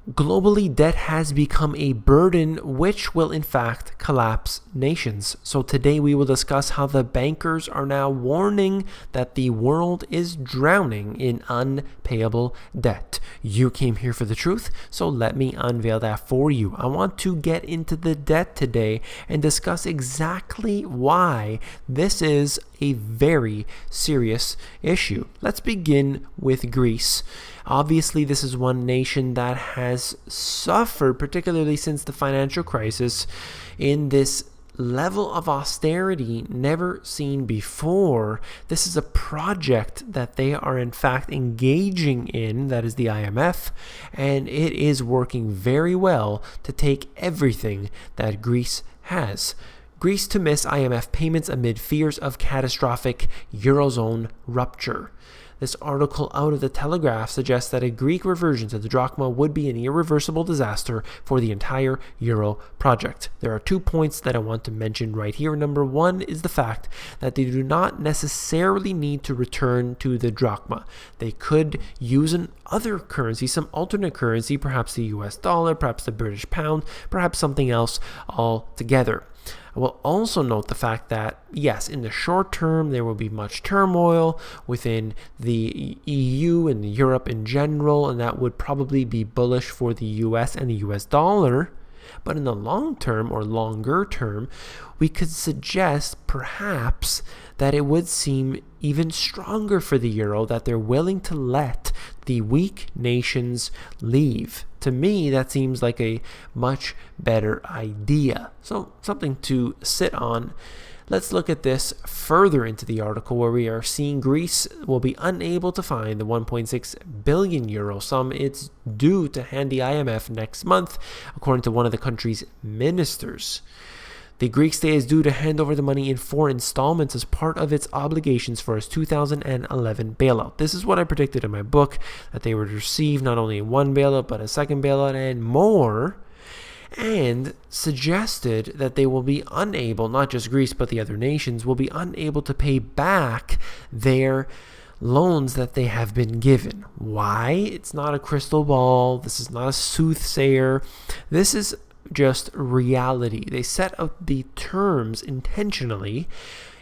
Globally, debt has become a burden which will in fact collapse nations. So today we will discuss how the bankers are now warning that the world is drowning in unpayable debt. You came here for the truth, so let me unveil that for you. I want to get into the debt today and discuss exactly why this is a very serious issue. Let's begin with Greece. Obviously, this is one nation that has suffered, particularly since the financial crisis, in this level of austerity never seen before. This is a project that they are in fact engaging in, that is the IMF, and it is working very well to take everything that Greece has. Greece to miss IMF payments amid fears of catastrophic Eurozone rupture. This article out of the Telegraph suggests that a Greek reversion to the drachma would be an irreversible disaster for the entire Euro project. There are 2 points that I want to mention right here. Number one is the fact that they do not necessarily need to return to the drachma. They could use another currency, some alternate currency, perhaps the US dollar, perhaps the British pound, perhaps something else altogether. I will also note the fact that, yes, in the short term, there will be much turmoil within the EU and Europe in general, and that would probably be bullish for the US and the US dollar. But in the long term or longer term, we could suggest perhaps that it would seem even stronger for the euro, that they're willing to let the weak nations leave. To me, that seems like a much better idea. So something to sit on. Let's look at this further into the article, where we are seeing Greece will be unable to find the 1.6 billion euro sum it's due to hand the IMF next month, according to one of the country's ministers. The Greek state is due to hand over the money in 4 installments as part of its obligations for its 2011 bailout. This is what I predicted in my book, that they would receive not only one bailout, but a second bailout and more, and suggested that they will be unable, not just Greece, but the other nations, will be unable to pay back their loans that they have been given. Why? It's not a crystal ball. This is not a soothsayer. This is just reality. They set up the terms intentionally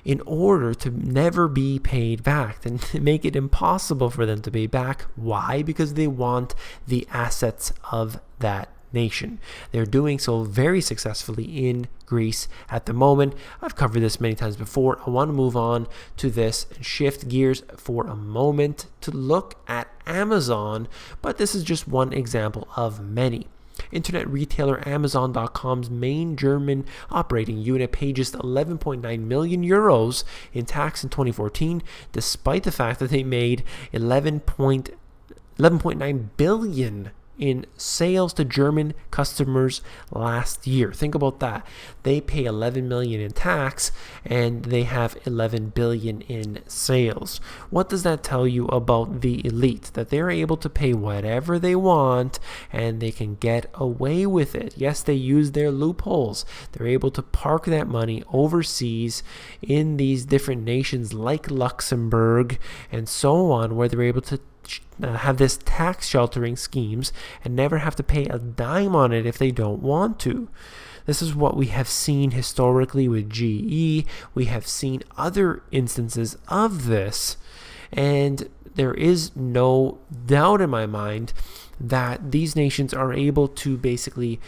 in order to never be paid back and make it impossible for them to pay back. Why? Because they want the assets of that nation. They're doing so very successfully in Greece at the moment. I've covered this many times before. I want to move on to this and shift gears for a moment to look at Amazon, but this is just one example of many. Internet retailer Amazon.com's main German operating unit paid just 11.9 million euros in tax in 2014, despite the fact that they made 11.9 billion in sales to German customers last year. Think about that. They pay 11 million in tax and they have 11 billion in sales. What does that tell you about the elite? That they're able to pay whatever they want and they can get away with it. Yes, they use their loopholes. They're able to park that money overseas in these different nations like Luxembourg and so on, where they're able to have this tax sheltering schemes and never have to pay a dime on it if they don't want to. This is what we have seen historically with GE. We have seen other instances of this, and there is no doubt in my mind that these nations are able to basically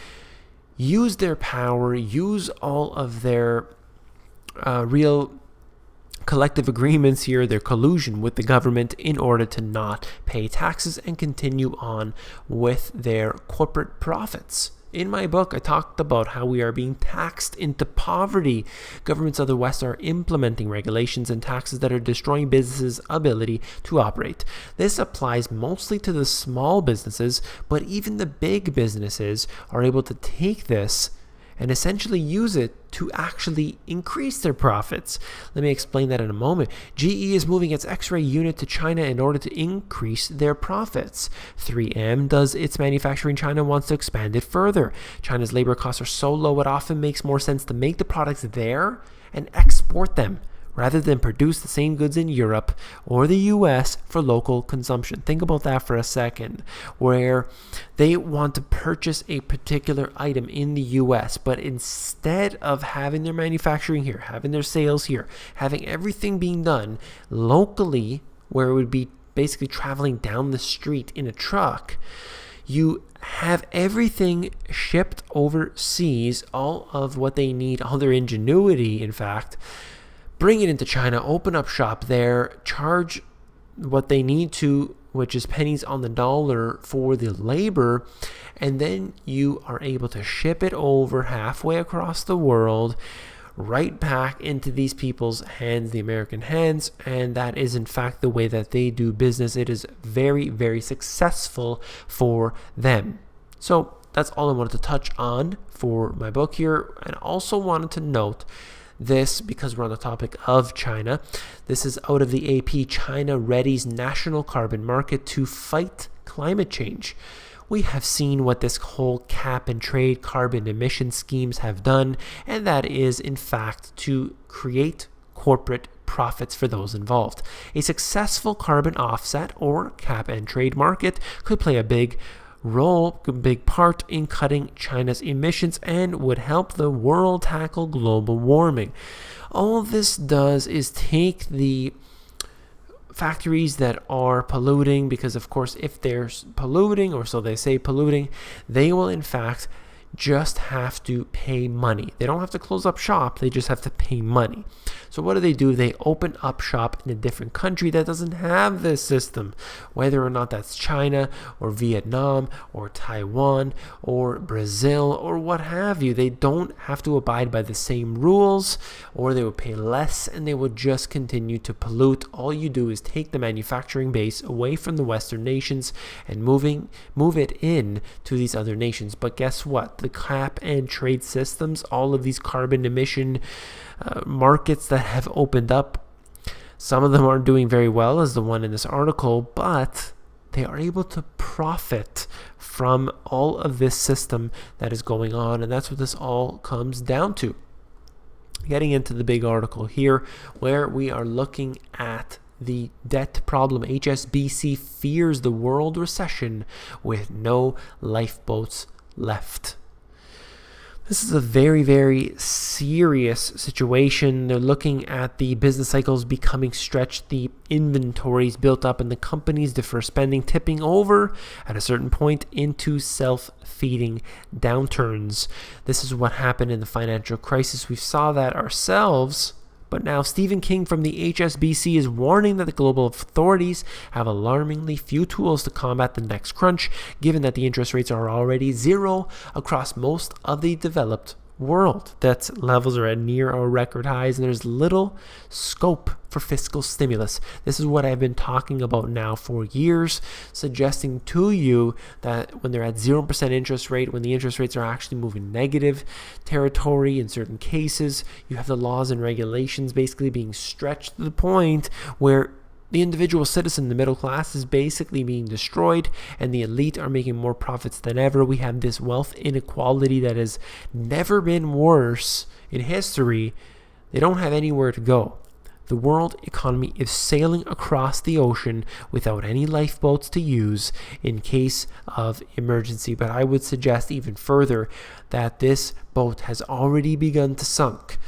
use their power, use all of their real collective agreements here, their collusion with the government, in order to not pay taxes and continue on with their corporate profits. In my book, I talked about how we are being taxed into poverty. Governments of the West are implementing regulations and taxes that are destroying businesses' ability to operate. This applies mostly to the small businesses, but even the big businesses are able to take this and essentially use it to actually increase their profits. Let me explain that in a moment. GE is moving its X-ray unit to China in order to increase their profits. 3M does its manufacturing in China and wants to expand it further. China's labor costs are so low, it often makes more sense to make the products there and export them rather than produce the same goods in Europe or the US for local consumption. Think about that for a second, where they want to purchase a particular item in the US, but instead of having their manufacturing here, having their sales here, having everything being done locally, where it would be basically traveling down the street in a truck, you have everything shipped overseas, all of what they need, all their ingenuity, in fact, bring it into China, open up shop there, charge what they need to, which is pennies on the dollar for the labor, and then you are able to ship it over halfway across the world, right back into these people's hands, the American hands, and that is in fact the way that they do business. It is very, very successful for them. So that's all I wanted to touch on for my book here, and also wanted to note this because we're on the topic of China. This is out of the AP. China readies national carbon market to fight climate change. We have seen what this whole cap and trade carbon emission schemes have done, and that is in fact to create corporate profits for those involved. A successful carbon offset or cap and trade market could play a big part in cutting China's emissions and would help the world tackle global warming. All this does is take the factories that are polluting, because of course if they're polluting, or so they say polluting, they will in fact just have to pay money. They don't have to close up shop, they just have to pay money. So what do? They open up shop in a different country that doesn't have this system, whether or not that's China or Vietnam or Taiwan or Brazil or what have you. They don't have to abide by the same rules, or they would pay less and they would just continue to pollute. All you do is take the manufacturing base away from the Western nations and move it in to these other nations. But guess what? The cap and trade systems, all of these carbon emission markets that have opened up, some of them aren't doing very well, as the one in this article, but they are able to profit from all of this system that is going on, and that's what this all comes down to. Getting into the big article here, where we are looking at the debt problem. HSBC fears the world recession with no lifeboats left. This is a very, very serious situation. They're looking at the business cycles becoming stretched, the inventories built up, and the companies defer spending, tipping over at a certain point into self-feeding downturns. This is what happened in the financial crisis. We saw that ourselves. But now Stephen King from the HSBC is warning that the global authorities have alarmingly few tools to combat the next crunch, given that the interest rates are already zero across most of the developed world. Debt levels are at near or record highs, and there's little scope for fiscal stimulus. This is what I've been talking about now for years, suggesting to you that when they're at 0% interest rate, when the interest rates are actually moving negative territory in certain cases, you have the laws and regulations basically being stretched to the point where the individual citizen, the middle class, is basically being destroyed, and the elite are making more profits than ever. We have this wealth inequality that has never been worse in history. They don't have anywhere to go. The world economy is sailing across the ocean without any lifeboats to use in case of emergency. But I would suggest even further that this boat has already begun to sink.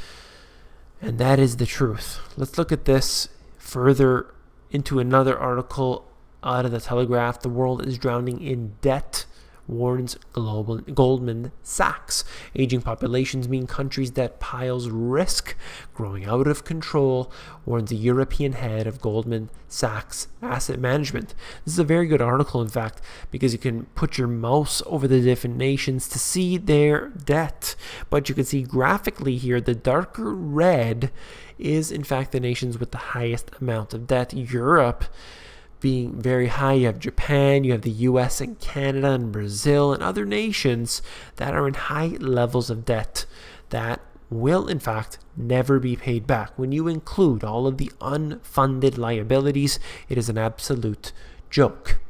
And that is the truth. Let's look at this further into another article out of the Telegraph. The world is drowning in debt, warns Goldman Sachs. Aging populations mean countries' debt piles risk growing out of control, warns the European head of Goldman Sachs Asset Management. This is a very good article, in fact, because you can put your mouse over the different nations to see their debt. But you can see graphically here, the darker red is in fact the nations with the highest amount of debt. Europe being very high. You have Japan, you have the US and Canada and Brazil and other nations that are in high levels of debt that will in fact never be paid back. When you include all of the unfunded liabilities, it is an absolute joke.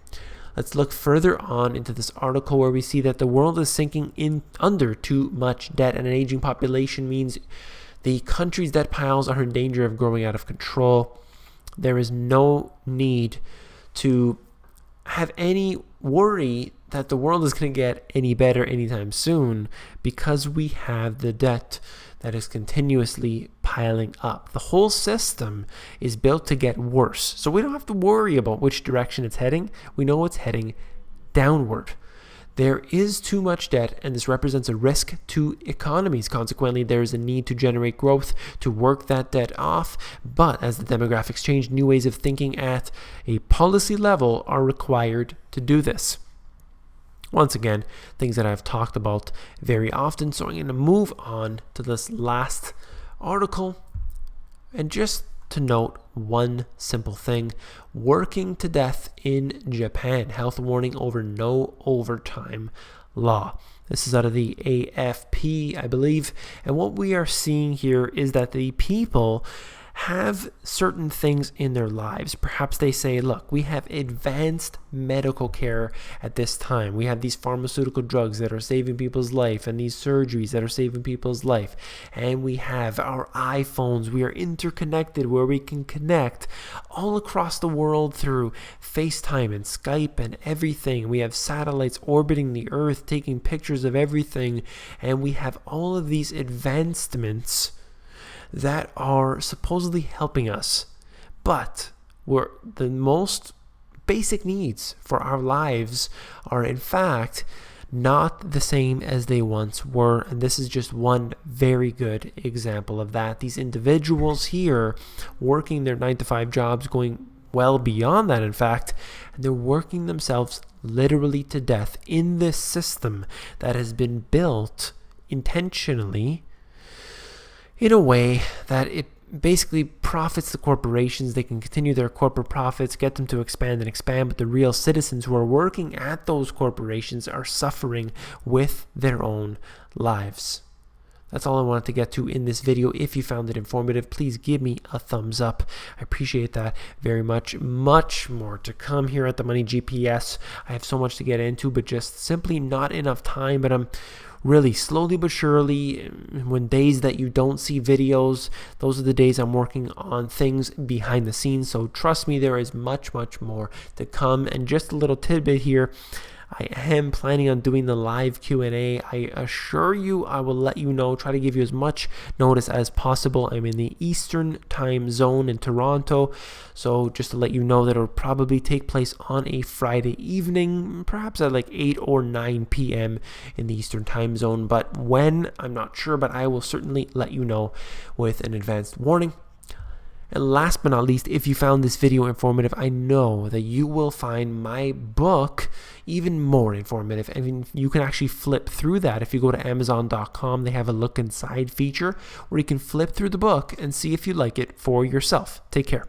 Let's look further on into this article where we see that the world is sinking in under too much debt, and an aging population means The country's debt piles are in danger of growing out of control. There is no need to have any worry that the world is going to get any better anytime soon, because we have the debt that is continuously piling up. The whole system is built to get worse. So we don't have to worry about which direction it's heading. We know it's heading downward. There is too much debt, and this represents a risk to economies. Consequently, there is a need to generate growth to work that debt off. But as the demographics change, new ways of thinking at a policy level are required to do this. Once again, things that I've talked about very often. So I'm going to move on to this last article. And just to note one simple thing: working to death in Japan. Health warning over no overtime law. This is out of the AFP, I believe. And what we are seeing here is that the people have certain things in their lives. Perhaps they say, look, we have advanced medical care at this time. We have these pharmaceutical drugs that are saving people's life, and these surgeries that are saving people's life. And we have our iPhones. We are interconnected, where we can connect all across the world through FaceTime and Skype and everything. We have satellites orbiting the Earth, taking pictures of everything. And we have all of these advancements that are supposedly helping us, but the most basic needs for our lives are in fact not the same as they once were. And this is just one very good example of that. These individuals here working their 9-to-5 jobs, going well beyond that in fact, and they're working themselves literally to death in this system that has been built intentionally in a way that it basically profits the corporations. They can continue their corporate profits, get them to expand and expand, but the real citizens who are working at those corporations are suffering with their own lives. That's all I wanted to get to in this video. If you found it informative, please give me a thumbs up. I appreciate that very much. Much more to come here at the Money GPS. I have so much to get into, but just simply not enough time. But I'm really slowly but surely, when days that you don't see videos, those are the days I'm working on things behind the scenes. So trust me, there is much, much more to come. And just a little tidbit here: I am planning on doing the live Q&A. I assure you, I will let you know, try to give you as much notice as possible. I'm in the Eastern time zone in Toronto. So just to let you know that it'll probably take place on a Friday evening, perhaps at like 8 or 9 p.m. in the Eastern time zone. But when, I'm not sure, but I will certainly let you know with an advanced warning. And last but not least, if you found this video informative, I know that you will find my book even more informative. I mean, you can actually flip through that. If you go to Amazon.com, they have a look inside feature where you can flip through the book and see if you like it for yourself. Take care.